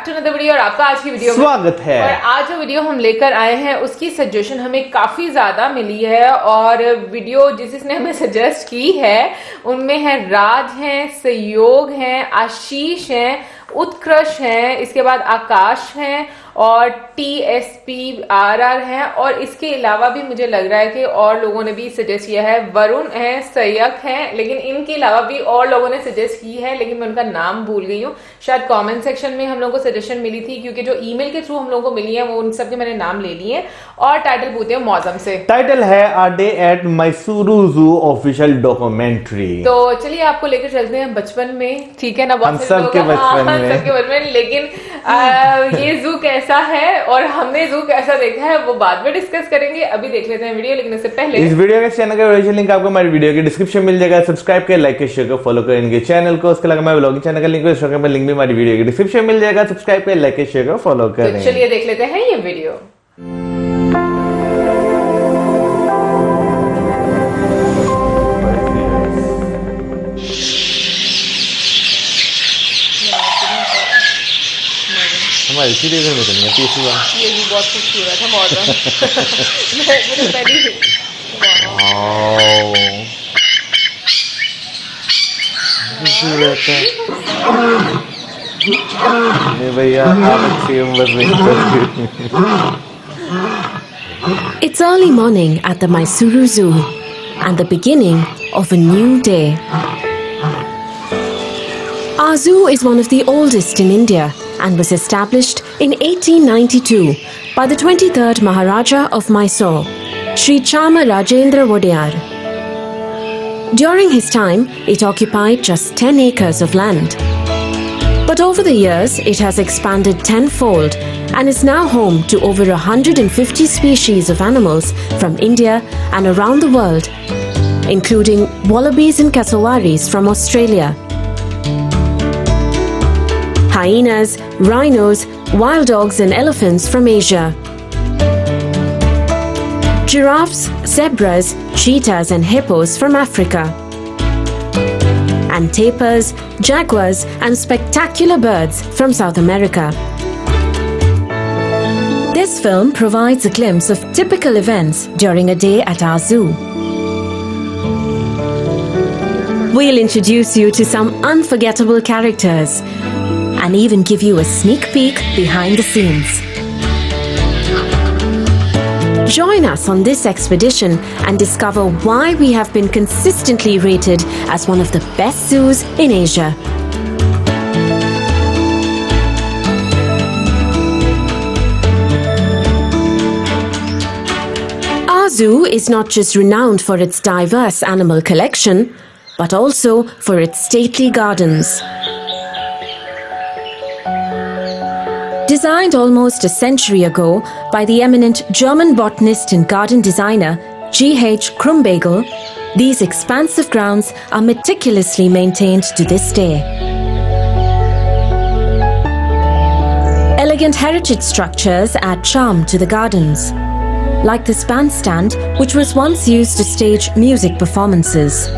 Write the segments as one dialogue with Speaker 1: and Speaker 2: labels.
Speaker 1: To another video और आपका आज की वीडियो में
Speaker 2: स्वागत है।
Speaker 1: और आज जो वीडियो हम लेकर आए हैं उसकी सजेशन हमें काफी ज्यादा मिली है और वीडियो जिसने हमें सजेस्ट की है उनमें है राज हैं, सहयोग हैं, आशीष हैं, उत्कृष्ट हैं, इसके बाद आकाश हैं और TSPRR हैं और इसके अलावा भी मुझे लग रहा है कि और लोगों ने भी सजेस्ट किया है। वरुण है, सैयक हैं, लेकिन इनके अलावा भी और लोगों ने सजेस्ट की है लेकिन मैं उनका नाम भूल गई हूँ। शायद कमेंट सेक्शन में हम लोगों को सजेशन मिली थी क्योंकि जो ईमेल के थ्रू हम लोगों को मिली है वो उन सबके मैंने नाम ले लिए हैं। और टाइटल पूछते हैं मौसम से।
Speaker 2: टाइटल है अ डे एट मैसूरू जू ऑफिशियल डॉक्यूमेंट्री।
Speaker 1: तो चलिए आपको लेकर चलते हैं बचपन में, ठीक है ना?
Speaker 2: हम सबके बचपन
Speaker 1: में। लेकिन ये जू कैसा है और हमने जू कैसा देखा है वो बाद में डिस्कस करेंगे। अभी देख लेते हैं वीडियो, लेकिन इससे पहले
Speaker 2: इस वीडियो के चैनल का ओरिजिनल लिंक आपको हमारे वीडियो के डिस्क्रिप्शन में मिल जाएगा। सब्सक्राइब कर, लाइक कर, शेयर कर, फॉलो कर इनके चैनल को। उसके अलावा हमारे ब्लॉगिंग चैनल का लिंक लिंक भी हमारी वीडियो के डिस्क्रिप्शन में मिल जाएगा। सब्सक्राइब कर, लाइक कर, शेयर कर, फॉलो कर।
Speaker 1: तो चलिए देख लेते हैं ये वीडियो।
Speaker 2: हमारी सीढ़ी में तो नहीं है हुआ।
Speaker 1: ये भी बहुत खूबसूरत है मॉडर्न। मुझे पहले ही
Speaker 2: खूबसूरत है। नहीं भैया आप अच्छी उम्र में।
Speaker 3: It's early morning at the Mysuru Zoo and the beginning of a new day. Our zoo is one of the oldest in India and was established in 1892 by the 23rd Maharaja of Mysore, Sri Chama Rajendra Wodeyar. During his time, it occupied just 10 acres of land. But over the years, it has expanded tenfold and is now home to over 150 species of animals from India and around the world, including wallabies and cassowaries from Australia, hyenas, rhinos, wild dogs and elephants from Asia, giraffes, zebras, cheetahs and hippos from Africa, and tapirs, jaguars and spectacular birds from South America. This film provides a glimpse of typical events during a day at our zoo. We'll introduce you to some unforgettable characters and even give you a sneak peek behind the scenes. Join us on this expedition and discover why we have been consistently rated as one of the best zoos in Asia. Our zoo is not just renowned for its diverse animal collection, but also for its stately gardens. Designed almost a century ago by the eminent German botanist and garden designer G.H. Krumbagel, these expansive grounds are meticulously maintained to this day. Elegant heritage structures add charm to the gardens, like this bandstand, which was once used to stage music performances.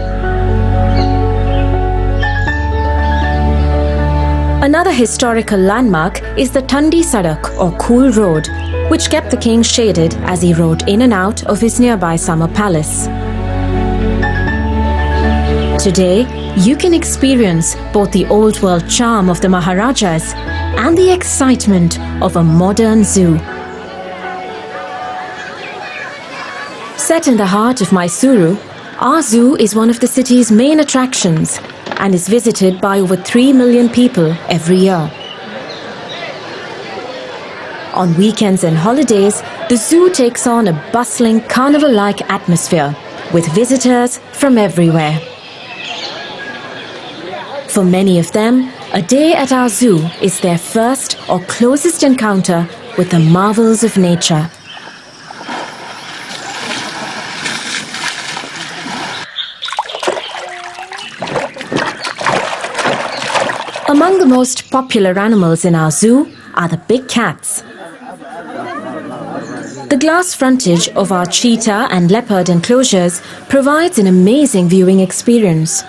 Speaker 3: Another historical landmark is the Thandi Sadak or Cool Road, which kept the king shaded as he rode in and out of his nearby summer palace. Today, you can experience both the old world charm of the Maharajas and the excitement of a modern zoo. Set in the heart of Mysuru, our zoo is one of the city's main attractions and is visited by over 3 million people every year. On weekends and holidays, the zoo takes on a bustling carnival-like atmosphere with visitors from everywhere. For many of them, a day at our zoo is their first or closest encounter with the marvels of nature. Among the most popular animals in our zoo are the big cats. The glass frontage of our cheetah and leopard enclosures provides an amazing viewing experience.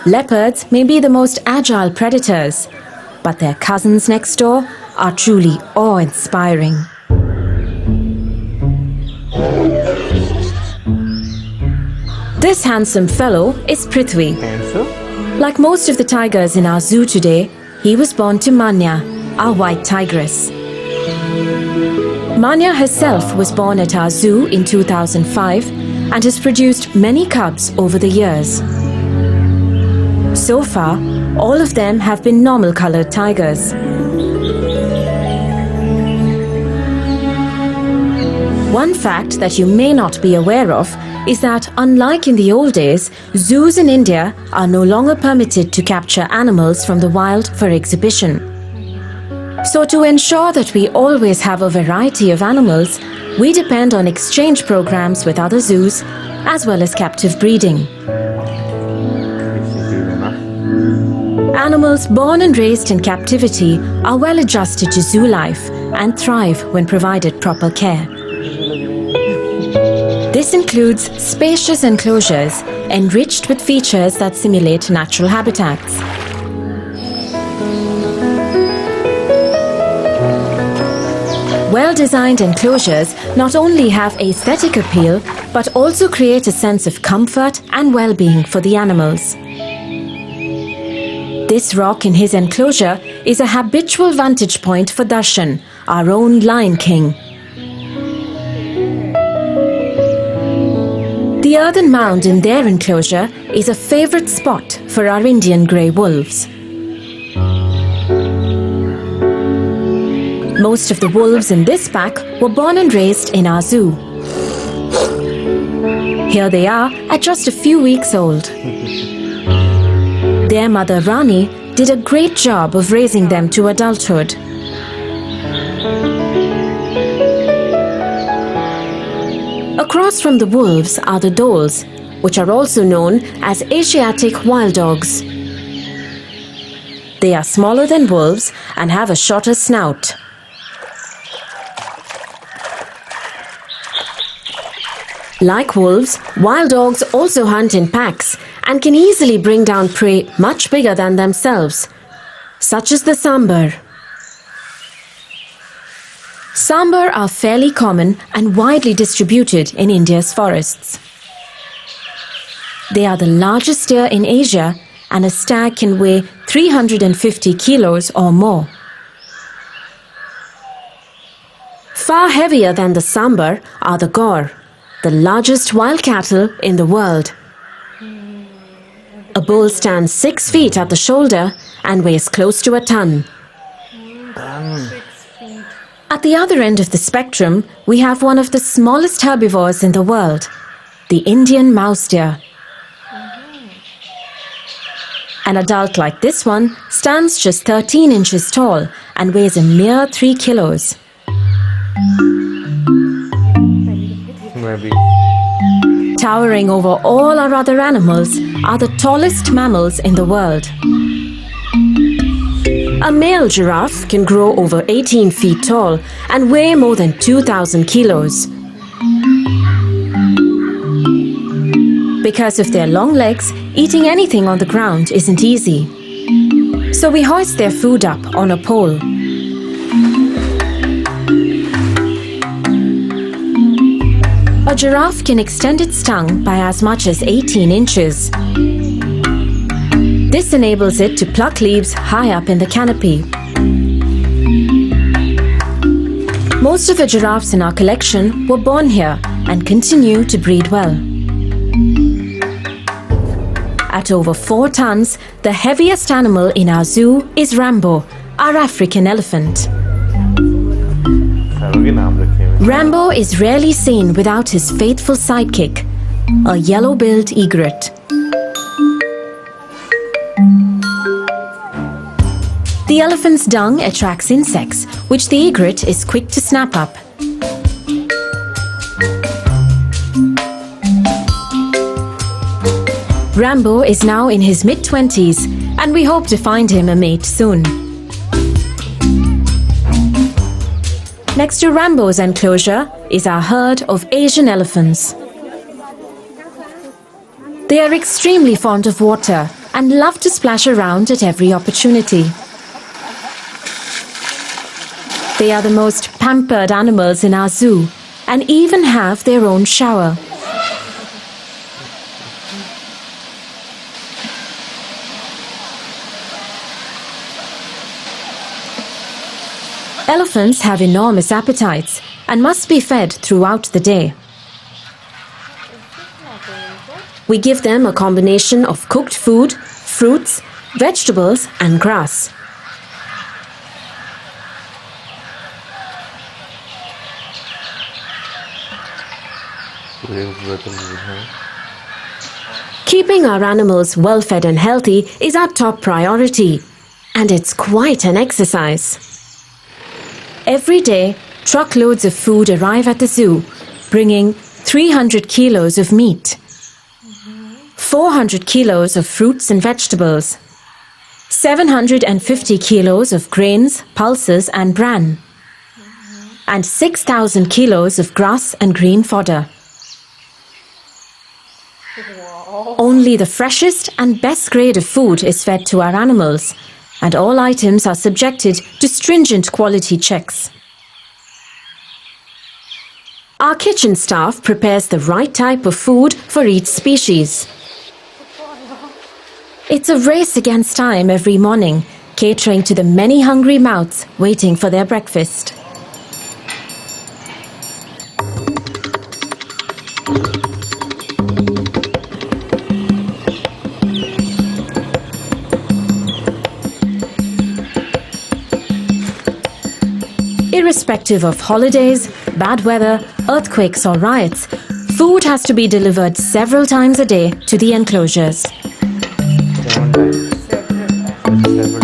Speaker 3: Leopards may be the most agile predators, but their cousins next door are truly awe-inspiring. This handsome fellow is Prithvi. Like most of the tigers in our zoo today, he was born to Manya, our white tigress. Manya herself was born at our zoo in 2005 and has produced many cubs over the years. So far, all of them have been normal-colored tigers. One fact that you may not be aware of is that, unlike in the old days, zoos in India are no longer permitted to capture animals from the wild for exhibition. So to ensure that we always have a variety of animals, we depend on exchange programs with other zoos as well as captive breeding. Animals born and raised in captivity are well adjusted to zoo life and thrive when provided proper care. This includes spacious enclosures enriched with features that simulate natural habitats. Well-designed enclosures not only have aesthetic appeal, but also create a sense of comfort and well-being for the animals. This rock in his enclosure is a habitual vantage point for Darshan, our own Lion King. The earthen mound in their enclosure is a favorite spot for our Indian grey wolves. Most of the wolves in this pack were born and raised in our zoo. Here they are at just a few weeks old. Their mother Rani did a great job of raising them to adulthood. Across from the wolves are the dholes, which are also known as Asiatic wild dogs. They are smaller than wolves and have a shorter snout. Like wolves, wild dogs also hunt in packs and can easily bring down prey much bigger than themselves, such as the sambar. Sambar are fairly common and widely distributed in India's forests. They are the largest deer in Asia, and a stag can weigh 350 kilos or more. Far heavier than the sambar are the gaur, the largest wild cattle in the world. A bull stands 6 feet at the shoulder and weighs close to a ton. At the other end of the spectrum, we have one of the smallest herbivores in the world, the Indian mouse deer. An adult like this one stands just 13 inches tall and weighs a mere 3 kilos. Towering over all our other animals are the tallest mammals in the world. A male giraffe can grow over 18 feet tall and weigh more than 2,000 kilos. Because of their long legs, eating anything on the ground isn't easy. So we hoist their food up on a pole. A giraffe can extend its tongue by as much as 18 inches. This enables it to pluck leaves high up in the canopy. Most of the giraffes in our collection were born here and continue to breed well. At over 4 tons, the heaviest animal in our zoo is Rambo, our African elephant. Rambo is rarely seen without his faithful sidekick, a yellow-billed egret. The elephant's dung attracts insects, which the egret is quick to snap up. Rambo is now in his mid-20s, and we hope to find him a mate soon. Next to Rambo's enclosure is our herd of Asian elephants. They are extremely fond of water and love to splash around at every opportunity. They are the most pampered animals in our zoo and even have their own shower. Elephants have enormous appetites and must be fed throughout the day. We give them a combination of cooked food, fruits, vegetables, and grass. Keeping our animals well fed and healthy is our top priority, and it's quite an exercise. Every day, truckloads of food arrive at the zoo, bringing 300 kilos of meat, 400 kilos of fruits and vegetables, 750 kilos of grains, pulses and bran, and 6,000 kilos of grass and green fodder. Only the freshest and best grade of food is fed to our animals, and all items are subjected to stringent quality checks. Our kitchen staff prepares the right type of food for each species. It's a race against time every morning, catering to the many hungry mouths waiting for their breakfast. Irrespective of holidays, bad weather, earthquakes or riots, food has to be delivered several times a day to the enclosures.
Speaker 2: 7 times. 7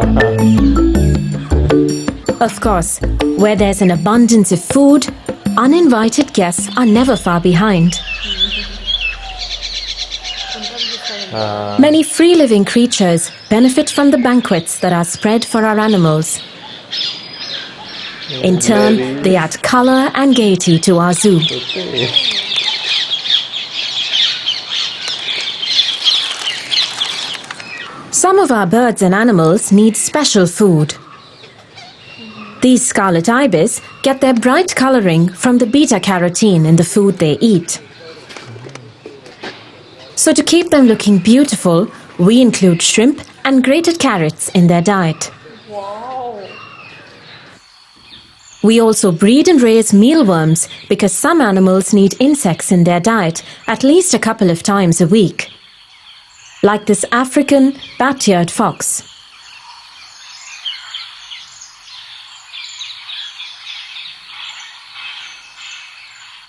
Speaker 2: times.
Speaker 3: Of course, where there's an abundance of food, uninvited guests are never far behind. Many free-living creatures benefit from the banquets that are spread for our animals. In turn, they add color and gaiety to our zoo. Some of our birds and animals need special food. These scarlet ibis get their bright coloring from the beta-carotene in the food they eat. So to keep them looking beautiful, we include shrimp and grated carrots in their diet.
Speaker 1: Wow.
Speaker 3: We also breed and raise mealworms because some animals need insects in their diet at least a couple of times a week, like this African bat-eared fox.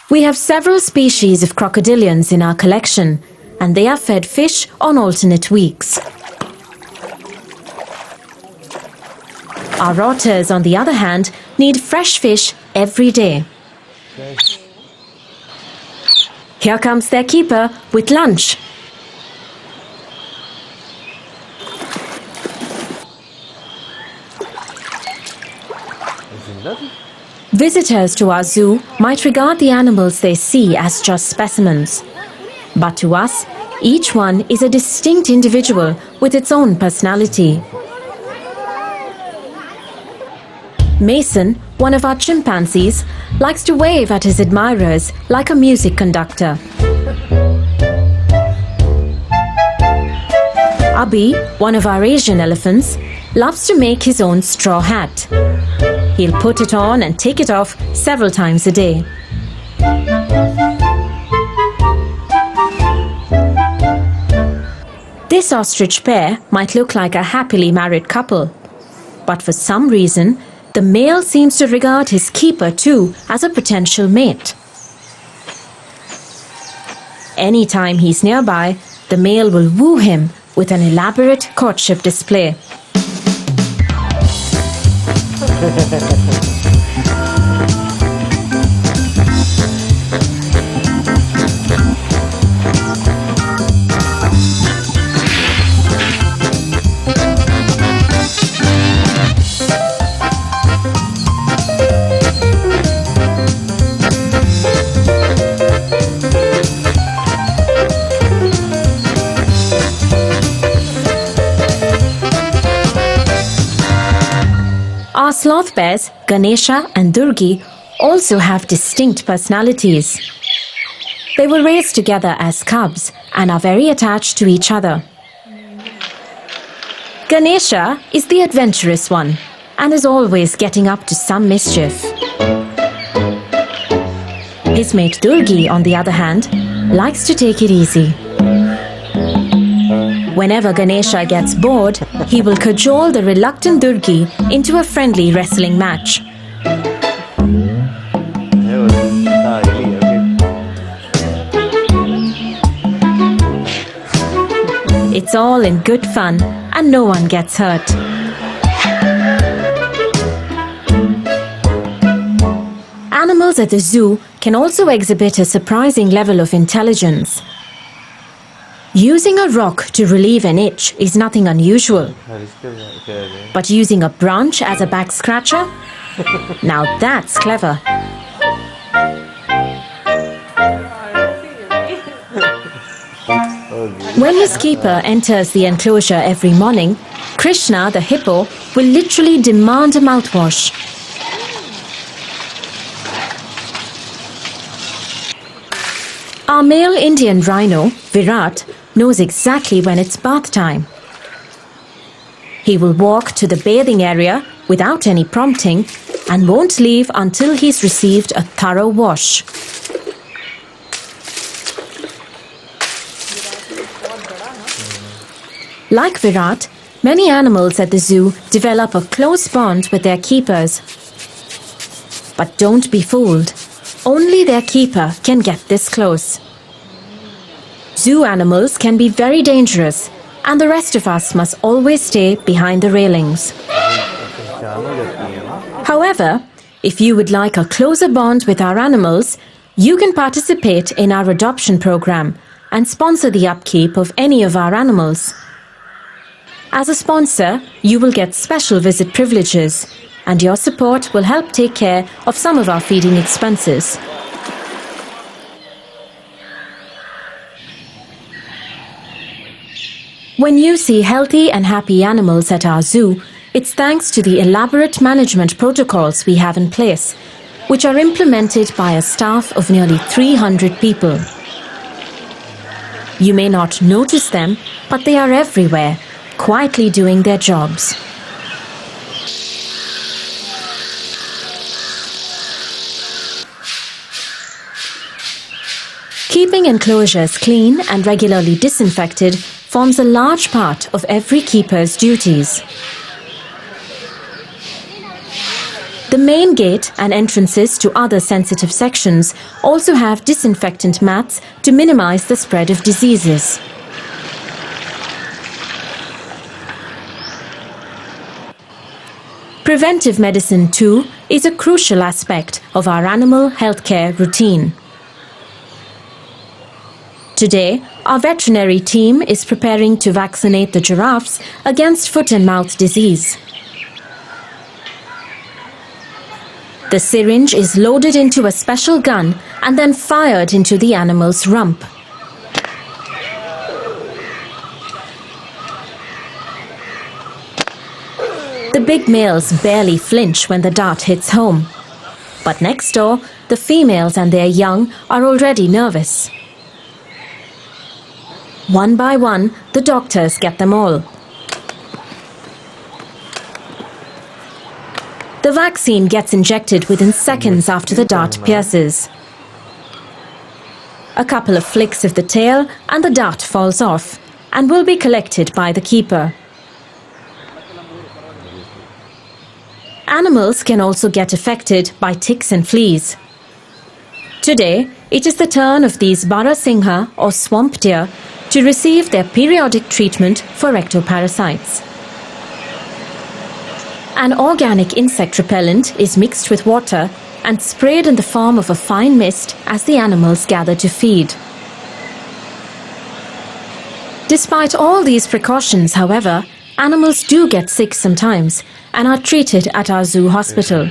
Speaker 3: We have several species of crocodilians in our collection, and they are fed fish on alternate weeks. Our otters, on the other hand, need fresh fish every day. Here comes their keeper with lunch. Visitors to our zoo might regard the animals they see as just specimens. But to us, each one is a distinct individual with its own personality. Mason, one of our chimpanzees, likes to wave at his admirers like a music conductor. Abhi, one of our Asian elephants, loves to make his own straw hat. He'll put it on and take it off several times a day. This ostrich pair might look like a happily married couple, but for some reason, the male seems to regard his keeper too as a potential mate. Anytime he's nearby, the male will woo him with an elaborate courtship display. bears, Ganesha and Durgi, also have distinct personalities. They were raised together as cubs and are very attached to each other. Ganesha is the adventurous one and is always getting up to some mischief. His mate Durgi, on the other hand, likes to take it easy. Whenever Ganesha gets bored, he will cajole the reluctant Durgi into a friendly wrestling match. It's all in good fun and no one gets hurt. Animals at the zoo can also exhibit a surprising level of intelligence. Using a rock to relieve an itch is nothing unusual. But using a branch as a back scratcher? Now that's clever. When his keeper enters the enclosure every morning, Krishna, the hippo, will literally demand a mouthwash. Our male Indian rhino, Virat, knows exactly when it's bath time. He will walk to the bathing area without any prompting and won't leave until he's received a thorough wash. Like Virat, many animals at the zoo develop a close bond with their keepers. But don't be fooled. Only their keeper can get this close. Zoo animals can be very dangerous, and the rest of us must always stay behind the railings. However, if you would like a closer bond with our animals, you can participate in our adoption program and sponsor the upkeep of any of our animals. As a sponsor, you will get special visit privileges, and your support will help take care of some of our feeding expenses. When you see healthy and happy animals at our zoo, it's thanks to the elaborate management protocols we have in place, which are implemented by a staff of nearly 300 people. You may not notice them, but they are everywhere, quietly doing their jobs. Keeping enclosures clean and regularly disinfected forms a large part of every keeper's duties. The main gate and entrances to other sensitive sections also have disinfectant mats to minimize the spread of diseases. Preventive medicine, too, is a crucial aspect of our animal healthcare routine. Today, our veterinary team is preparing to vaccinate the giraffes against foot and mouth disease. The syringe is loaded into a special gun and then fired into the animal's rump. The big males barely flinch when the dart hits home. But next door, the females and their young are already nervous. One by one, the doctors get them all. The vaccine gets injected within seconds after the dart pierces. A couple of flicks of the tail and the dart falls off and will be collected by the keeper. Animals can also get affected by ticks and fleas. Today, it is the turn of these Barasingha or swamp deer to receive their periodic treatment for ectoparasites. An organic insect repellent is mixed with water and sprayed in the form of a fine mist as the animals gather to feed. Despite all these precautions, however, animals do get sick sometimes and are treated at our zoo hospital.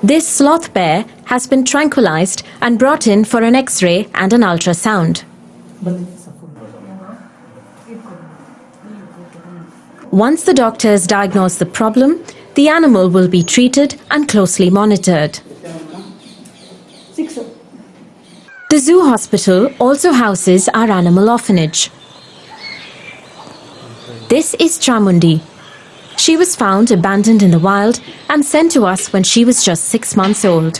Speaker 3: This sloth bear has been tranquilized and brought in for an X-ray and an ultrasound. Once the doctors diagnose the problem, the animal will be treated and closely monitored. The zoo hospital also houses our animal orphanage. This is Chamundi. She was found abandoned in the wild and sent to us when she was just 6 months old.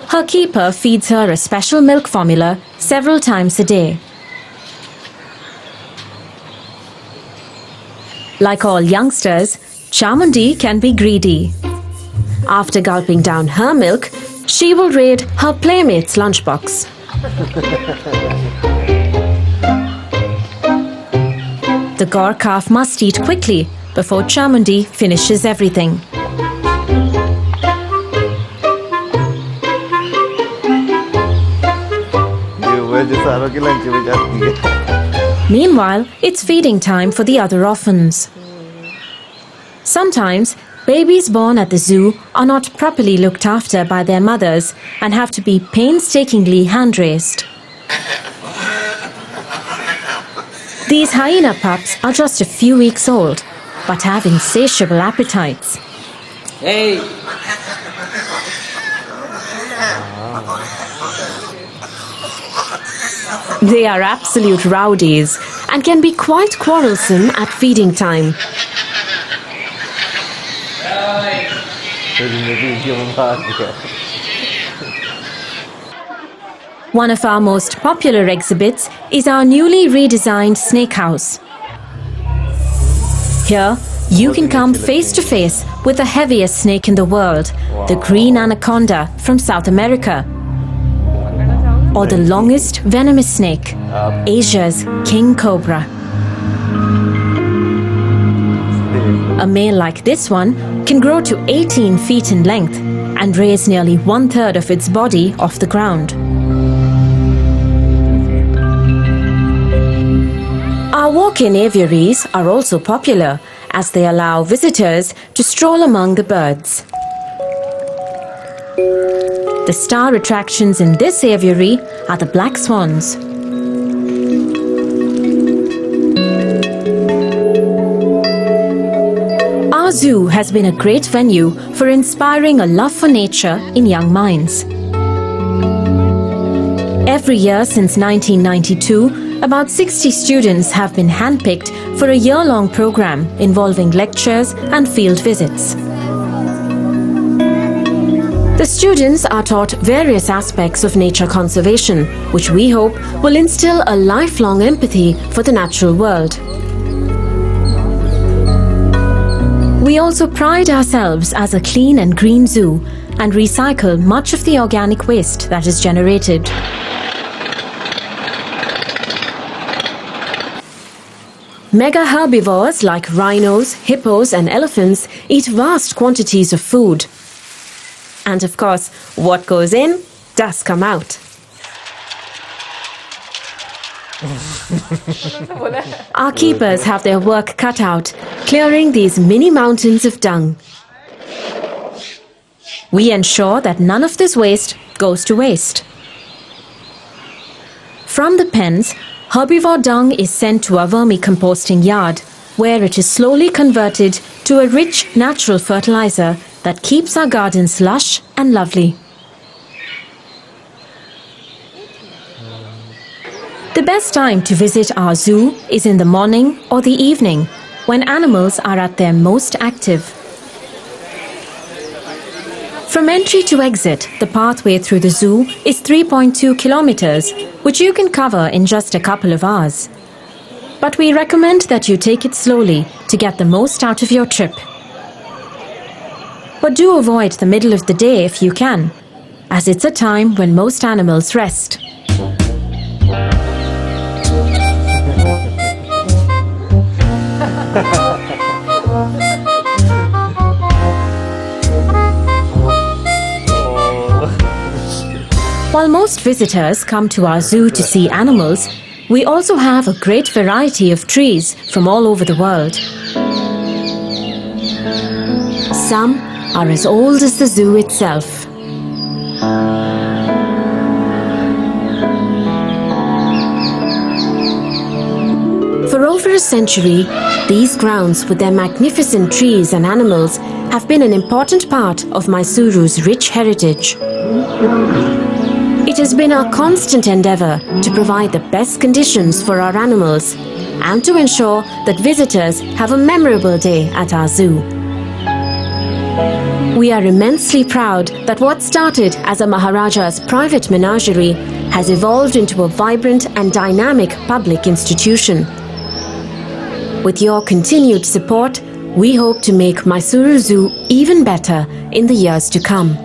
Speaker 3: Her keeper feeds her a special milk formula several times a day. Like all youngsters, Chamundi can be greedy. After gulping down her milk, she will raid her playmate's lunchbox. The Gaur calf must eat quickly before Chamundi finishes everything. Meanwhile, it's feeding time for the other orphans. Sometimes, babies born at the zoo are not properly looked after by their mothers and have to be painstakingly hand-raised. These hyena pups are just a few weeks old, but have insatiable appetites.
Speaker 4: Hey!
Speaker 3: They are absolute rowdies and can be quite quarrelsome at feeding time. One of our most popular exhibits is our newly redesigned snake house. Here, you can come face to face with the heaviest snake in the world, the green anaconda from South America, or the longest venomous snake, Asia's king cobra. A male like this one can grow to 18 feet in length and raise nearly 1/3 of its body off the ground. Our walk-in aviaries are also popular as they allow visitors to stroll among the birds. The star attractions in this aviary are the black swans. Our zoo has been a great venue for inspiring a love for nature in young minds. Every year since 1992, about 60 students have been handpicked for a year-long program involving lectures and field visits. The students are taught various aspects of nature conservation, which we hope will instill a lifelong empathy for the natural world. We also pride ourselves as a clean and green zoo and recycle much of the organic waste that is generated. Mega herbivores like rhinos, hippos and elephants eat vast quantities of food. And of course, what goes in does come out. Our keepers have their work cut out, clearing these mini mountains of dung. We ensure that none of this waste goes to waste. From the pens, herbivore dung is sent to a vermicomposting yard, where it is slowly converted to a rich natural fertilizer that keeps our gardens lush and lovely. The best time to visit our zoo is in the morning or the evening, when animals are at their most active. From entry to exit, the pathway through the zoo is 3.2 kilometers, which you can cover in just a couple of hours. But we recommend that you take it slowly to get the most out of your trip. But do avoid the middle of the day if you can, as it's a time when most animals rest. While most visitors come to our zoo to see animals, we also have a great variety of trees from all over the world. Some are as old as the zoo itself. century, these grounds with their magnificent trees and animals have been an important part of Mysuru's rich heritage. It has been our constant endeavour to provide the best conditions for our animals and to ensure that visitors have a memorable day at our zoo. We are immensely proud that what started as a Maharaja's private menagerie has evolved into a vibrant and dynamic public institution. With your continued support, we hope to make Mysuru Zoo even better in the years to come.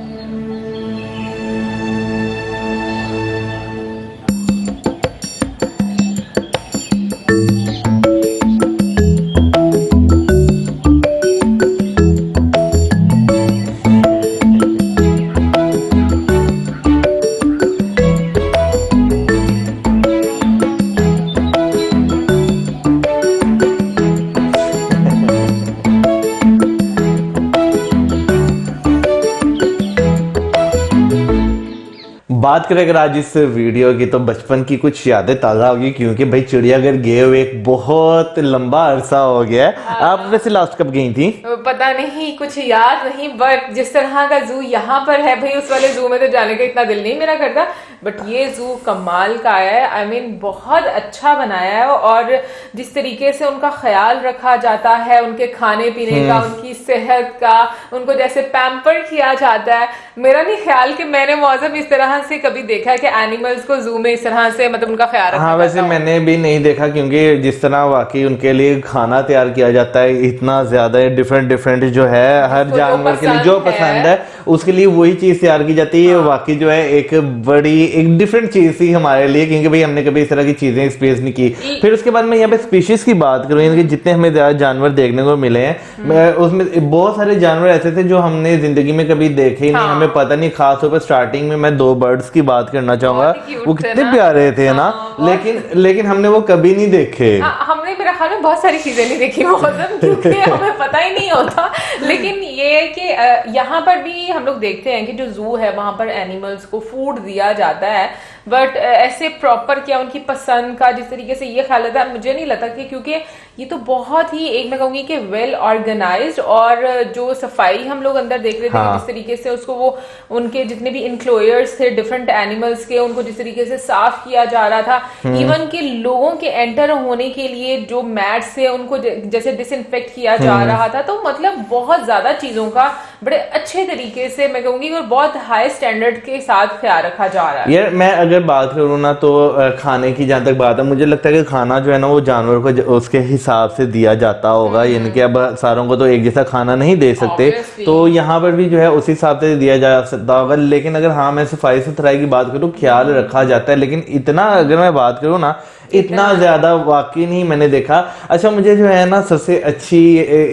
Speaker 2: बात करें अगर आज इस video की तो बचपन की कुछ यादें ताज़ा होगी, क्योंकि भाई चिड़ियाघर गए हुए एक बहुत लंबा अरसा हो गया है। आप वैसे लास्ट कब गई थी?
Speaker 1: पता नहीं, कुछ याद नहीं, बट जिस तरह का जू यहाँ पर है भाई, उस वाले जू में तो जाने का इतना दिल नहीं मेरा करता, बट ये जू कमाल का है। आई मीन बहुत अच्छा बनाया है, और जिस तरीके से उनका ख्याल रखा जाता है, उनके खाने पीने का, उनकी सेहत का, उनको जैसे पैम्पर किया जाता है। मेरा नहीं ख्याल कि मैंने मौसम इस तरह से कभी देखा है कि एनिमल्स को जू में इस तरह से मतलब उनका ख्याल रखा।
Speaker 2: हाँ, वैसे मैंने भी नहीं देखा, क्योंकि जिस तरह वाकई उनके लिए खाना तैयार किया जाता है, इतना ज्यादा डिफरेंट जो है हर जानवर के लिए जो पसंद है उसके लिए वही चीज तैयार की जाती है। वाकई जो है एक बड़ी एक डिफरेंट चीज थी हमारे लिए, क्योंकि भाई हमने कभी इस तरह की चीजें एक्सपीरियंस नहीं की। फिर उसके बाद मैं यहाँ पे स्पीशीज की बात करूँ, यानी कि जितने हमें जानवर देखने को मिले हैं, उसमें बहुत सारे जानवर ऐसे थे जो हमने जिंदगी में कभी देखे ही नहीं, हमें पता नहीं। खासतौर पर स्टार्टिंग में मैं 2 बर्ड्स की बात करना चाहूंगा, वो कितने प्यारे थे ना, लेकिन हमने वो कभी नहीं देखे।
Speaker 1: हमने मेरा ख्याल में बहुत सारी चीजें नहीं देखी मौसम, क्योंकि हमें पता ही नहीं होता। लेकिन ये है कि यहाँ पर भी हम लोग देखते हैं कि जो जू है वहां पर एनिमल्स को फूड दिया जाता है, बट ऐसे प्रॉपर क्या उनकी पसंद का जिस तरीके से ये ख्याल था, मुझे नहीं लगता कि, क्योंकि ये तो बहुत ही एक मैं कहूंगी कि वेल ऑर्गेनाइज्ड, और जो सफाई हम लोग अंदर देख रहे थे जिस तरीके से उसको वो उनके जितने भी इंक्लोयर्स थे डिफरेंट एनिमल्स के, उनको जिस तरीके से साफ किया जा रहा था, इवन के लोगों के एंटर होने के लिए जो मैट्स थे उनको जैसे डिसइंफेक्ट किया जा रहा था। तो मतलब बहुत ज्यादा चीजों का बड़े अच्छे तरीके से मैं कहूंगी और बहुत हाई स्टैंडर्ड के साथ ख्याल रखा जा रहा है।
Speaker 2: यार मैं अगर बात करूँ ना तो खाने की जहां तक बात है, मुझे लगता है कि खाना जो है ना वो जानवर को उसके हिसाब से दिया जाता होगा, यानी कि अब सारों को तो एक जैसा खाना नहीं दे सकते, तो यहाँ पर भी जो है उस हिसाब से दिया जा सकता होगा। लेकिन अगर हाँ मैं सफाई सुथराई की बात करूँ, ख्याल रखा जाता है, लेकिन इतना अगर मैं बात करूँ ना इतना ज्यादा वाकई नहीं मैंने देखा। अच्छा, मुझे जो है ना सबसे अच्छी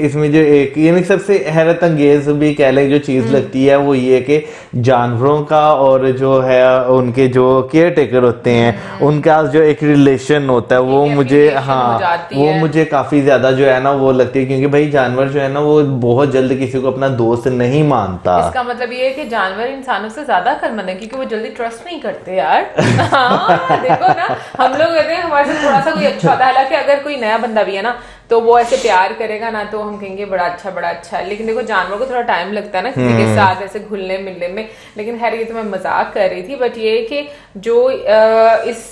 Speaker 2: इसमें जो एक यानी सबसे हैरत अंगेज भी कह लें जो चीज लगती है वो ये कि जानवरों का और जो है उनके जो केयर टेकर होते हैं उनका जो एक रिलेशन होता है वो मुझे वो मुझे काफी ज्यादा जो है ना वो लगती है, क्योंकि भाई जानवर जो है ना वो बहुत जल्द किसी को अपना दोस्त नहीं मानता।
Speaker 1: इसका मतलब ये है कि जानवर इंसानों से ज्यादा अक्लमंद है, क्योंकि वो जल्दी ट्रस्ट नहीं करते यार। हाँ, देखो ना, हम लोग कहते हैं हमारे से थोड़ा सा कोई अच्छा होता है, हालांकि अगर कोई नया बंदा भी है ना तो वो ऐसे प्यार करेगा ना तो हम कहेंगे बड़ा अच्छा है, लेकिन देखो जानवर को थोड़ा टाइम लगता है ना किसी के साथ ऐसे घुलने मिलने में। लेकिन खैर ये तो मैं मजाक कर रही थी, बट ये कि जो इस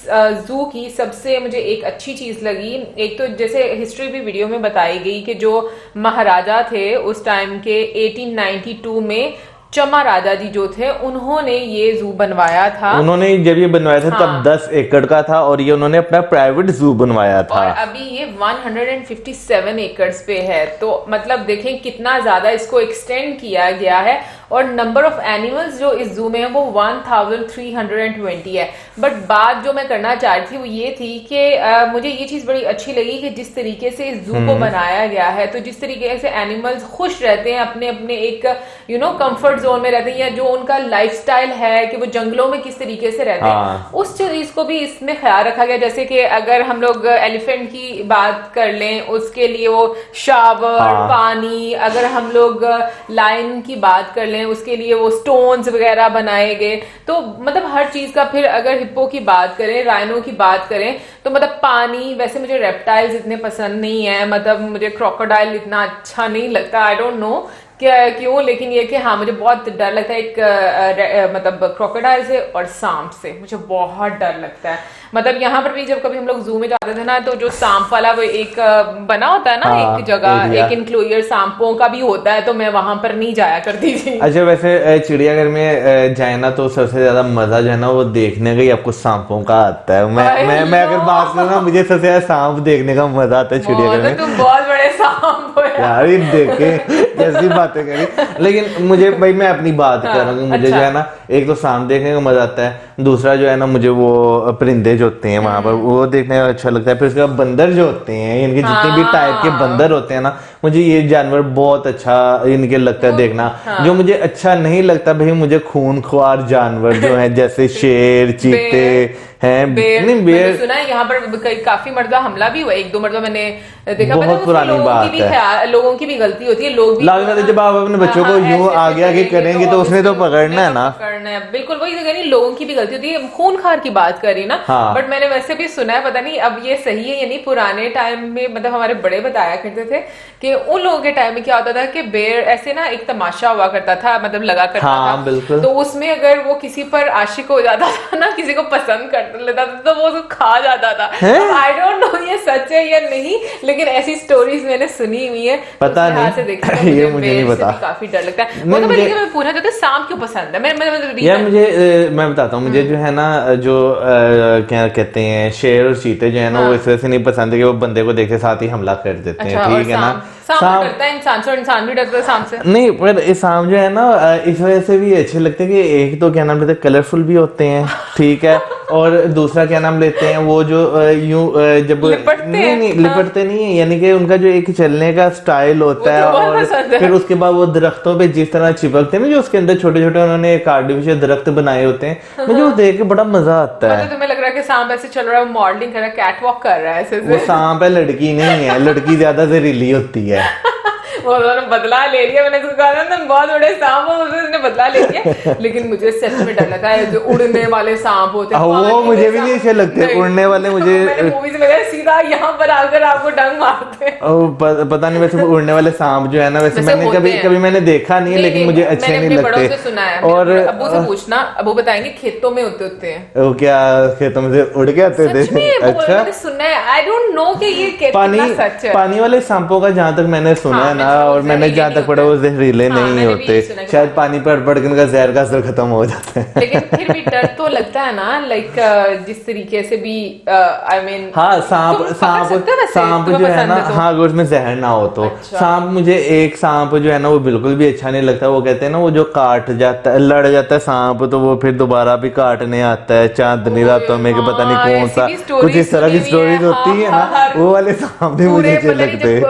Speaker 1: जू की सबसे मुझे एक अच्छी चीज लगी, एक तो जैसे हिस्ट्री भी वीडियो में बताई गई कि जो महाराजा थे उस टाइम के 1892 में चमा राजा जी जो थे उन्होंने ये जू बनवाया था।
Speaker 2: उन्होंने जब ये बनवाया था तब 10 एकड़ का था और ये उन्होंने अपना प्राइवेट जू बनवाया था,
Speaker 1: और अभी ये 157 एकड़्स पे है। तो मतलब देखें कितना ज्यादा इसको एक्सटेंड किया गया है, और नंबर ऑफ एनिमल्स जो इस जू में है वो 1320 है। बट बात जो मैं करना चाह रही थी वो ये थी कि मुझे ये चीज बड़ी अच्छी लगी कि जिस तरीके से इस जू को बनाया गया है, तो जिस तरीके से एनिमल्स खुश रहते हैं अपने अपने एक कंफर्ट जोन में रहते हैं, या जो उनका लाइफस्टाइल है कि वो जंगलों में किस तरीके से रहते हैं, उस चीज को भी इसमें ख्याल रखा गया। जैसे कि अगर हम लोग एलिफेंट की बात कर लें उसके लिए वो शावर पानी, अगर हम लोग लायन की बात कर लें लें, उसके लिए वो स्टोन्स वगैरह बनाए गए। तो मतलब हर चीज का, फिर अगर हिप्पो की बात करें, राइनो की बात करें, तो मतलब पानी, वैसे मुझे रेप्टाइल्स इतने पसंद नहीं है, मतलब मुझे क्रोकोडाइल इतना अच्छा नहीं लगता, आई डोंट नो क्यों, लेकिन ये कि हाँ मुझे बहुत डर लगता है एक मतलब क्रोकोडाइल से और सांप से मुझे बहुत डर लगता है। मतलब यहाँ पर भी जब कभी हम लोग जू में जाते थे ना, तो जो सांप वाला वो एक बना होता है ना,
Speaker 2: हाँ,
Speaker 1: एक जगह
Speaker 2: एरिया।
Speaker 1: एक इंक्लोजर सांपों का भी होता है, तो मैं वहां पर नहीं जाया करती थी।
Speaker 2: अच्छा, वैसे चिड़ियाघर में जाए ना तो सबसे ज्यादा मजा जो है ना वो देखने का ही आपको सांपों का आता है। मैं अगर बात करूँ ना, मुझे सबसे ज्यादा सांप देखने का मजा आता है चिड़ियाघर में।
Speaker 1: तुम बहुत बड़े सांप हो
Speaker 2: यार, ये देखे कैसी बातें करी। लेकिन मुझे भाई, मैं अपनी बात कर रहा हूँ, मुझे
Speaker 1: अच्छा।
Speaker 2: जो है ना, एक तो सांप देखने का मजा आता है, दूसरा जो है ना मुझे वो परिंदे जो होते हैं वहां पर वो देखने का अच्छा लगता है। फिर उसके बाद बंदर जो होते हैं, इनके जितने भी टाइप के बंदर होते हैं ना, मुझे ये जानवर बहुत अच्छा इनके लगता है देखना। जो मुझे अच्छा नहीं लगता भाई, मुझे खूनख्वार जानवर जो है जैसे शेर, चीते हैं। नहीं, बेर
Speaker 1: सुना है यहाँ पर काफी मरतबा हमला भी हुआ, एक दो मरतबा मैंने देखा।
Speaker 2: बहुत
Speaker 1: मतलब
Speaker 2: पुरानी बात है।
Speaker 1: लोगों की भी गलती होती है, लोग भी
Speaker 2: लागत है जब आप अपने बच्चों को यूं आगे आगे करेंगे तो उसने तो पकड़ना है ना,
Speaker 1: पकड़ना है। बिल्कुल वही तो कह रही, लोगों की भी गलती होती है। खूनखार की बात करी ना,
Speaker 2: हाँ।
Speaker 1: बट मैंने वैसे भी सुना है, पता नहीं अब ये सही है या नहीं, पुराने टाइम में मतलब हमारे बड़े बताया करते थे कि उन लोगों के टाइम में क्या होता था कि बेर ऐसे ना एक तमाशा हुआ करता था, मतलब लगा करता
Speaker 2: हाँ,
Speaker 1: था।
Speaker 2: बिल्कुल।
Speaker 1: तो उसमें अगर वो किसी पर आशिक हो जाता था ना, किसी को पसंद कर लेता था, तो वो उसको खा जाता था। आई डोंट नो ये सच है या नहीं, लेकिन ऐसी स्टोरीज मैंने सुनी हुई है।
Speaker 2: पता नहीं,
Speaker 1: से देखी तो
Speaker 2: ये मुझे नहीं पता।
Speaker 1: काफी डर लगता है। वो तो मैं पूछना चाहती हूँ, सांप क्यों पसंद है?
Speaker 2: यार मुझे मैं बताता हूँ, मुझे जो है ना, जो क्या कहते हैं, शेर और चीते जो है ना, वो इस वजह से नहीं पसंद है कि वो बंदे को देखते साथ ही हमला कर देते हैं। ठीक है ना,
Speaker 1: सांप डरता है इंसान से, और इंसान भी डरता है सांप से।
Speaker 2: नहीं, पर ये सांप जो है ना इस वजह से भी अच्छे लगते हैं कि एक तो क्या नाम लेते हैं, कलरफुल भी होते हैं, ठीक है, और दूसरा क्या नाम लेते हैं, वो जो यूं जब नहीं लिपटते नहीं है, यानी कि उनका जो एक चलने का स्टाइल होता है, और फिर उसके बाद वो दरख्तों पे जिस तरह चिपकते हैं ना, जो उसके अंदर छोटे छोटे उन्होंने एक आर्टिफिशियल दरख्त बनाए होते हैं, मुझे वो देख के बड़ा मजा आता है।
Speaker 1: तुम्हें लग रहा है कि सांप ऐसे चल रहा है, मॉडलिंग कर रहा है, कैट वॉक कर रहा है ऐसे?
Speaker 2: वो सांप है, लड़की नहीं है, लड़की ज्यादा जहरीली होती है।
Speaker 1: वो उन्होंने बदला ले लिया, मैंने उसको कहा ना तुम बहुत बड़े सांप हो, उसने बदला ले लिया। लेकिन मुझे सच में डर लगता है जो उड़ने वाले सांप होते हैं,
Speaker 2: वो मुझे भी नहीं अच्छे लगते उड़ने वाले। मुझे
Speaker 1: मूवीज में सीधा यहाँ पर आकर आपको डंग मारते हैं।
Speaker 2: पता नहीं, वैसे उड़ने वाले सांप जो है ना, वैसे मैंने कभी मैंने देखा नहीं है, लेकिन मुझे अच्छे नहीं लगते।
Speaker 1: सुना है,
Speaker 2: और
Speaker 1: अब्बू से पूछना, अब्बू बताएंगे खेतों में होते हैं।
Speaker 2: वो क्या खेतों में से उड़ के आते थे? अच्छा,
Speaker 1: सुना है, आई डोंट नो कि ये कितना सच है।
Speaker 2: पानी वाले सांपों का जहाँ तक मैंने सुना है ना, और मैंने जहाँ तक पढ़ा, वो जहरीले नहीं होते, शायद पानी पर पड़ के उनका जहर का असर खत्म हो जाता है।
Speaker 1: लेकिन फिर भी डर तो लगता है ना, लाइक जिस तरीके से भी आई मीन।
Speaker 2: हाँ, सांप जो है ना, हाँ, अगर उसमें जहर ना हो तो। सांप, मुझे एक सांप जो है ना वो बिल्कुल भी अच्छा नहीं लगता। वो कहते हैं ना, वो जो काट जाता है, लड़ जाता है सांप, तो वो फिर दोबारा भी काटने आता है चांदनी रातों में, कि पता नहीं कौन सा, कुछ इस तरह की स्टोरीज होती है ना, वो वाले सांप भी मुझे अच्छे लगते।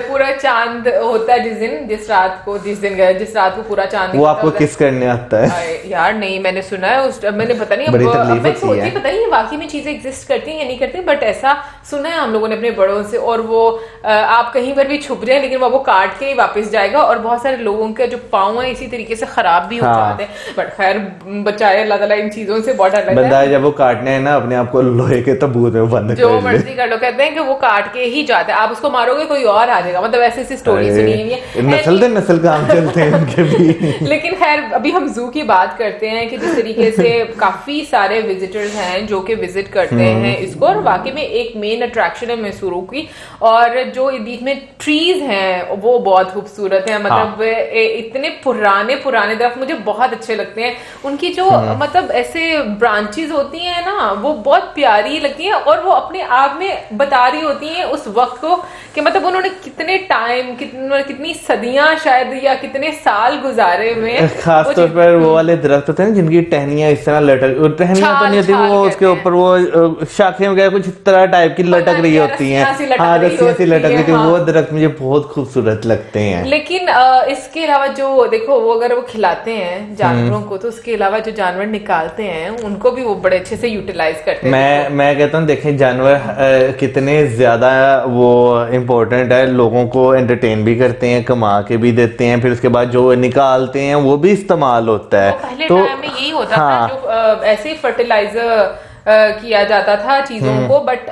Speaker 1: पूरा चांद होता है जिस रात को पूरा चांद,
Speaker 2: वो आपको किस करने आता है?
Speaker 1: यार नहीं, मैंने सुना है, मैंने पता नहीं,
Speaker 2: बड़ी तकलीफ होती है।
Speaker 1: पता नहीं वाकई में चीजें एग्जिस्ट करती हैं या नहीं करती, बट ऐसा सुना है हम लोगों ने अपने बड़ों से। और वो आप कहीं पर भी छुप जाए, लेकिन वो काट के ही वापस जाएगा, और बहुत सारे लोगों के जो पाँव है इसी तरीके से खराब भी हो जाते हैं। बट खैर, बचाए अल्लाह ताला इन चीजों से, बहुत डर लगता है।
Speaker 2: बंदा जब वो काटने है ना, अपने आप को लोहे के तबूत में बंद कर ले,
Speaker 1: जो मर्जी कर लो, कहते हैं कि वो काट के ही जाता है, आप उसको मारोगे कोई और आ जाएगा। मतलब ऐसी स्टोरी सुनी हुई है,
Speaker 2: नस्ल काम चलते हैं उनके भी।
Speaker 1: लेकिन खैर, अभी हम जू की बात करते हैं कि जिस तरीके से काफी सारे विजिटर्स हैं जो कि विजिट करते हैं इसको, और वाकई में एक मेन अट्रैक्शन है मैसूरू की। और जो बीच में ट्रीज हैं वो बहुत खूबसूरत है, मतलब इतने पुराने दरख्त मुझे बहुत अच्छे लगते हैं। उनकी जो मतलब ऐसे ब्रांचेस होती हैं ना, वो बहुत प्यारी लगती हैं, और वो अपने आप में बता रही होती हैं उस वक्त को कि मतलब उन्होंने कितने टाइम, कितनी सदियां शायद, या कितने साल गुजारे हुए।
Speaker 2: खास तौर पर वो वाले दरख्त होते हैं जिनकी टहनियां इस तरह लटक, टहनियां तो नहीं होती, वो उसके ऊपर वो शाखें वगैरह कुछ इस तरह टाइप की लटक रही होती हैं, हाँ, रस्सियां सी लटक रही थी। वो दरख्त मुझे बहुत खूबसूरत लगते हैं।
Speaker 1: लेकिन इसके अलावा जो देखो, वो अगर वो खिलाते हैं जानवरों को, तो उसके अलावा जो जानवर निकालते हैं उनको भी वो बड़े अच्छे से यूटिलाइज करते हैं।
Speaker 2: मैं कहता हूँ, देखें जानवर कितने ज्यादा वो इम्पोर्टेंट है, लोगों को एंटरटेन भी करते हैं, कमा के भी देते हैं, फिर उसके बाद जो निकालते हैं वो भी इस्तेमाल होता है।
Speaker 1: पहले टाइम में यही होता था, जो ऐसे फर्टिलाइजर किया जाता था चीजों को। बट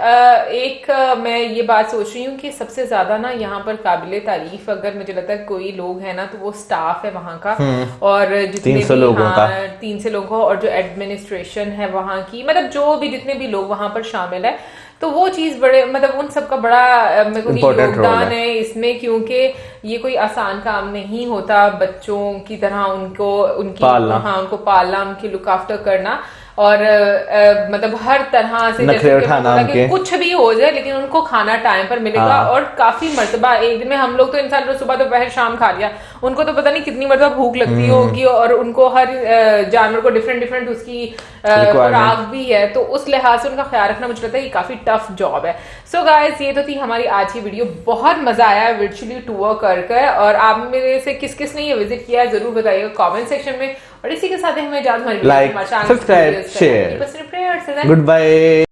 Speaker 1: मैं ये बात सोच रही हूँ कि सबसे ज्यादा ना यहाँ पर काबिले तारीफ अगर मुझे लगता है कोई लोग है ना तो वो स्टाफ है वहाँ का, और जितने
Speaker 2: 300
Speaker 1: भी
Speaker 2: लोगों का
Speaker 1: 300 लोगों, और जो एडमिनिस्ट्रेशन है वहाँ की, मतलब जो भी जितने भी लोग वहाँ पर शामिल है, तो वो चीज बड़े मतलब उन सबका बड़ा मेरे को योगदान है इसमें, क्योंकि ये कोई आसान काम नहीं होता बच्चों की तरह उनको उनको पालना, उनकी लुक आफ्टर करना, और मतलब हर तरह से जैसे कि कुछ भी हो जाए लेकिन उनको खाना टाइम पर मिलेगा। और काफी मर्तबा एक दिन में हम लोग तो इंसान सुबह दोपहर शाम खा लिया, उनको तो पता नहीं कितनी मर्तबा भूख लगती होगी, और उनको हर जानवर को डिफरेंट उसकी खुराक भी है, तो उस लिहाज से उनका ख्याल रखना मुझे लगता है ये काफी टफ जॉब है। सो गाइस, ये तो थी हमारी आज की वीडियो। बहुत मजा आया वर्चुअली टूर कर, और आप मेरे से किस किस ने ये विजिट किया जरूर बताइएगा कमेंट सेक्शन में। और इसी के साथ हमें
Speaker 2: like, subscribe, share, good bye.